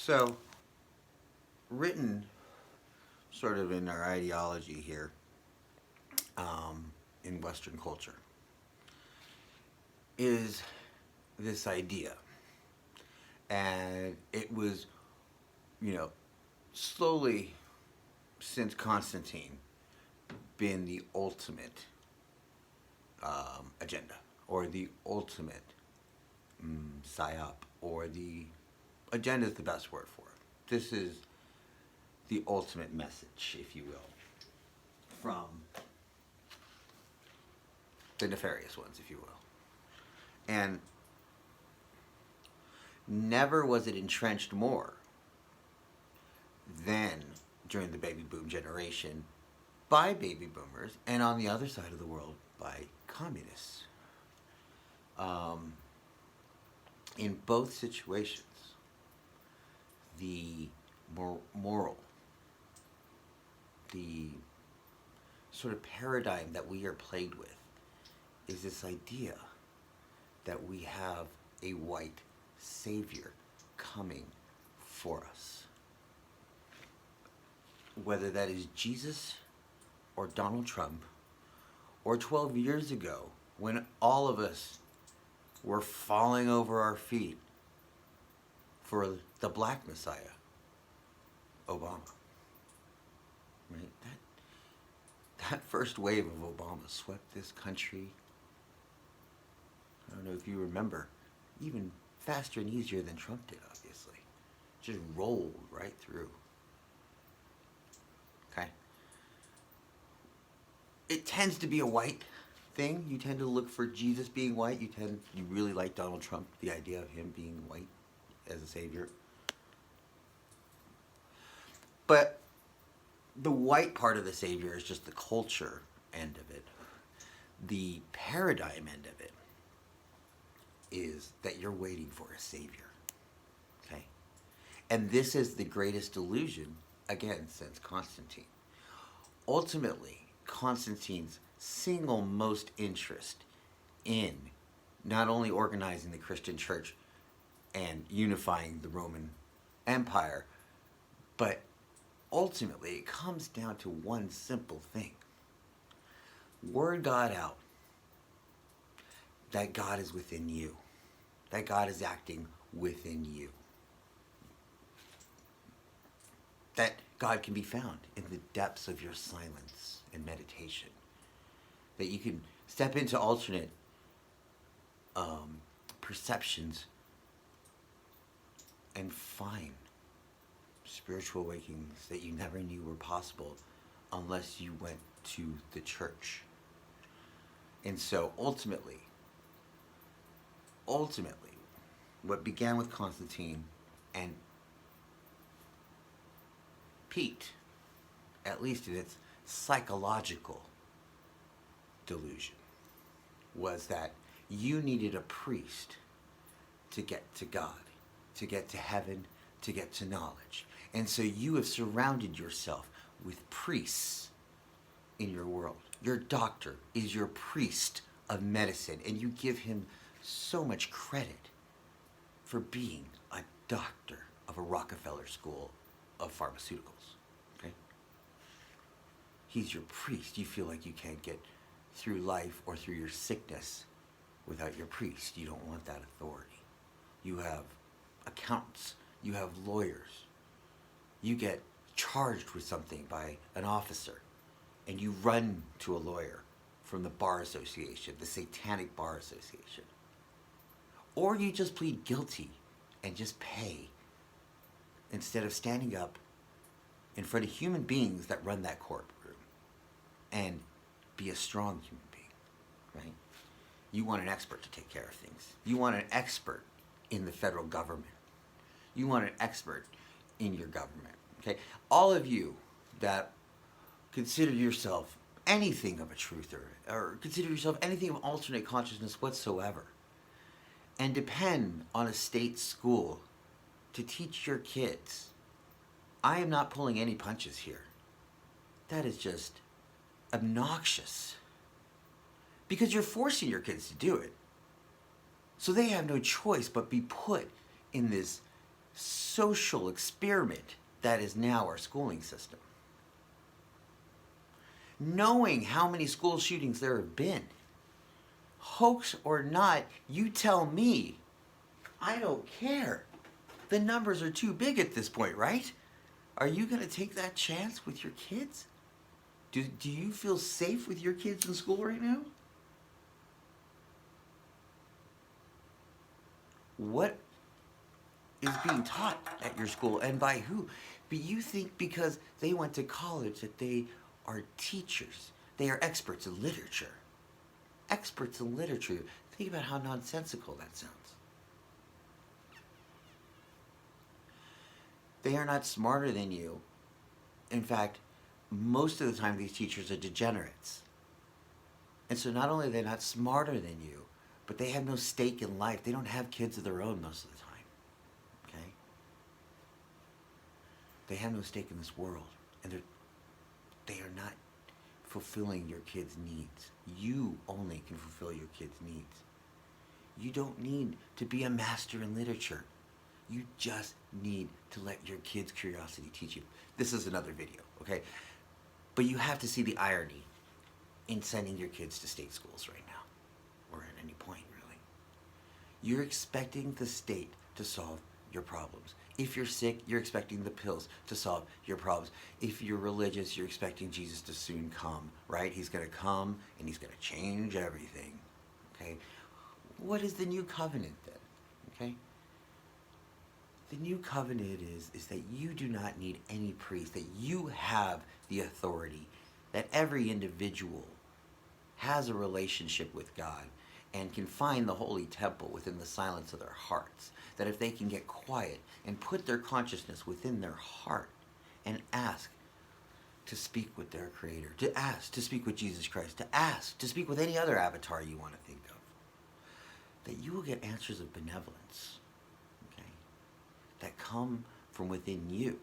So, written sort of in our ideology here in Western culture is this idea. And it was, you know, slowly since Constantine been the ultimate agenda or the ultimate psyop or the agenda is the best word for it. This is the ultimate message, if you will, from the nefarious ones, if you will. And never was it entrenched more than during the baby boom generation by baby boomers, and on the other side of the world by communists. Um, in both situations, the moral, the sort of paradigm that we are plagued with is this idea that we have a white savior coming for us. Whether that is Jesus or Donald Trump or 12 years ago when all of us were falling over our feet for the black messiah, Obama. Right? That first wave of Obama swept this country, I don't know if you remember, even faster and easier than Trump did, obviously. Just rolled right through. Okay? It tends to be a white thing. You tend to look for Jesus being white. You really like Donald Trump, the idea of him being white as a savior. But the white part of the savior is just the culture end of it. The paradigm end of it is that you're waiting for a savior. Okay? And this is the greatest delusion, again, since Constantine. Ultimately, Constantine's single most interest in not only organizing the Christian church and unifying the Roman Empire, but ultimately it comes down to one simple thing. Word got out that God is within you, that God is acting within you, that God can be found in the depths of your silence and meditation, that you can step into alternate perceptions and find spiritual awakenings that you never knew were possible unless you went to the church. And so ultimately, what began with Constantine and peaked, at least in its psychological delusion, was that you needed a priest to get to God, to get to heaven, to get to knowledge. And so you have surrounded yourself with priests in your world. Your doctor is your priest of medicine, and you give him so much credit for being a doctor of a Rockefeller School of Pharmaceuticals. Okay? He's your priest. You feel like you can't get through life or through your sickness without your priest. You don't want that authority. You have accountants. You have lawyers. You get charged with something by an officer, and you run to a lawyer from the Bar Association, the Satanic Bar Association. Or you just plead guilty and just pay instead of standing up in front of human beings that run that courtroom and be a strong human being, right? You want an expert to take care of things. You want an expert in the federal government. You want an expert in your government, okay? All of you that consider yourself anything of a truther or consider yourself anything of alternate consciousness whatsoever and depend on a state school to teach your kids, I am not pulling any punches here. That is just obnoxious. Because you're forcing your kids to do it. So they have no choice but be put in this social experiment that is now our schooling system. Knowing how many school shootings there have been, hoax or not, you tell me. I don't care. The numbers are too big at this point, right? Are you going to take that chance with your kids? Do you feel safe with your kids in school right now? What is being taught at your school and by who? But you think because they went to college that they are teachers. They are experts in literature. Experts in literature. Think about how nonsensical that sounds. They are not smarter than you. In fact, most of the time these teachers are degenerates. And so not only are they not smarter than you, but they have no stake in life. They don't have kids of their own most of the time. Okay? They have no stake in this world. And they are not fulfilling your kids' needs. You only can fulfill your kids' needs. You don't need to be a master in literature. You just need to let your kids' curiosity teach you. This is another video, okay? But you have to see the irony in sending your kids to state schools right now, or at any point, really. You're expecting the state to solve your problems. If you're sick, you're expecting the pills to solve your problems. If you're religious, you're expecting Jesus to soon come, right? He's going to come and he's going to change everything, okay? What is the new covenant then, okay? The new covenant is that you do not need any priest, that you have the authority, that every individual has a relationship with God and can find the holy temple within the silence of their hearts. That if they can get quiet and put their consciousness within their heart and ask to speak with their Creator, to ask to speak with Jesus Christ, to ask to speak with any other avatar you want to think of, that you will get answers of benevolence, okay, that come from within you.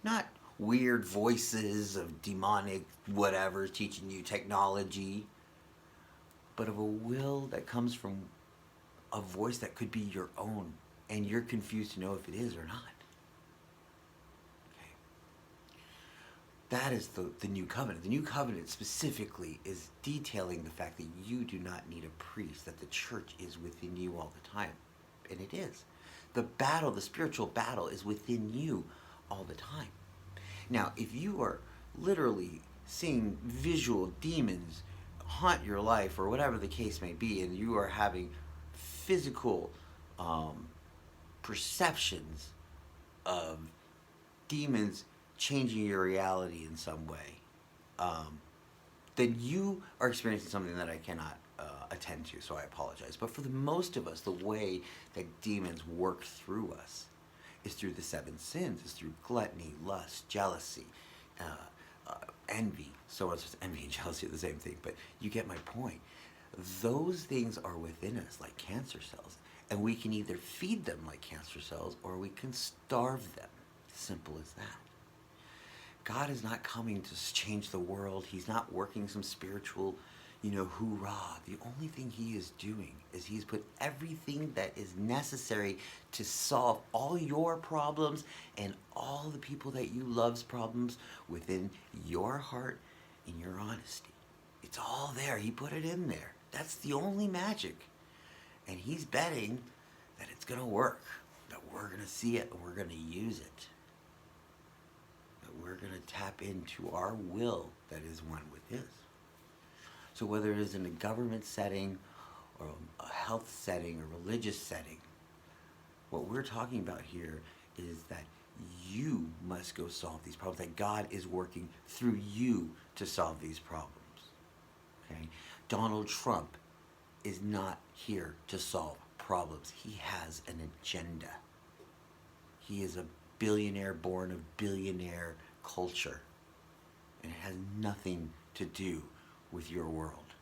Not weird voices of demonic whatever teaching you technology, but of a will that comes from a voice that could be your own, and you're confused to know if it is or not. Okay. That is the new covenant. The new covenant specifically is detailing the fact that you do not need a priest, that the church is within you all the time. And it is. The battle, the spiritual battle, is within you all the time. Now, if you are literally seeing visual demons haunt your life, or whatever the case may be, and you are having physical perceptions of demons changing your reality in some way, then you are experiencing something that I cannot attend to, so I apologize. But for the most of us, the way that demons work through us is through the 7 sins, is through gluttony, lust, jealousy, envy. So it's just envy and jealousy are the same thing, but you get my point. Those things are within us like cancer cells, and we can either feed them like cancer cells or we can starve them. Simple as that. God is not coming to change the world. He's not working some spiritual, hoorah. The only thing he is doing is he's put everything that is necessary to solve all your problems and all the people that you love's problems within your heart and your honesty. It's all there. He put it in there. That's the only magic. And he's betting that it's going to work, that we're going to see it and we're going to use it. We're going to tap into our will that is one with his. So whether it is in a government setting or a health setting or religious setting, what we're talking about here is that you must go solve these problems, that God is working through you to solve these problems. Okay? Donald Trump is not here to solve problems. He has an agenda. He is a billionaire born of billionaire culture, and it has nothing to do with your world.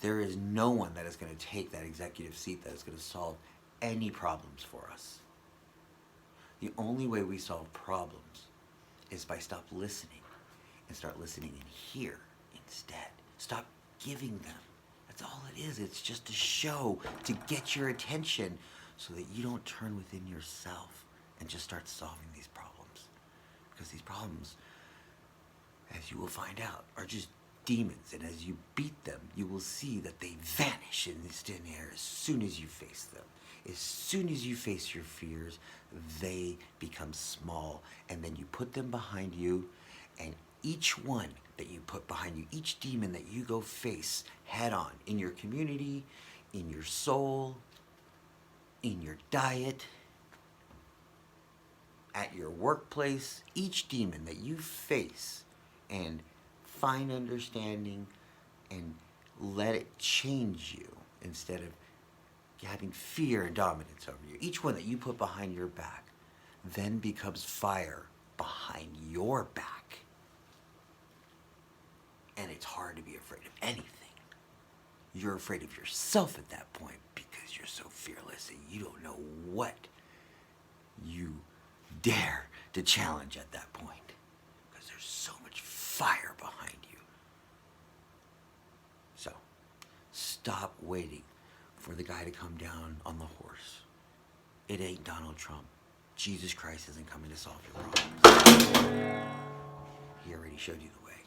There is no one that is going to take that executive seat that is going to solve any problems for us. The only way we solve problems is by stop listening and start listening in here instead. Stop giving them. That's all it is. It's just a show to get your attention so that you don't turn within yourself and just start solving these problems. Because these problems, as you will find out, are just demons. And as you beat them, you will see that they vanish in this thin air as soon as you face them. As soon as you face your fears, they become small. And then you put them behind you, and each one that you put behind you, each demon that you go face head on in your community, in your soul, in your diet, at your workplace, each demon that you face and find understanding and let it change you instead of having fear and dominance over you. Each one that you put behind your back then becomes fire behind your back. And it's hard to be afraid of anything. You're afraid of yourself at that point because you're so fearless and you don't know what you dare to challenge at that point because there's so much fire behind you. So, stop waiting for the guy to come down on the horse. It ain't Donald Trump. Jesus Christ isn't coming to solve your problems. He already showed you the way.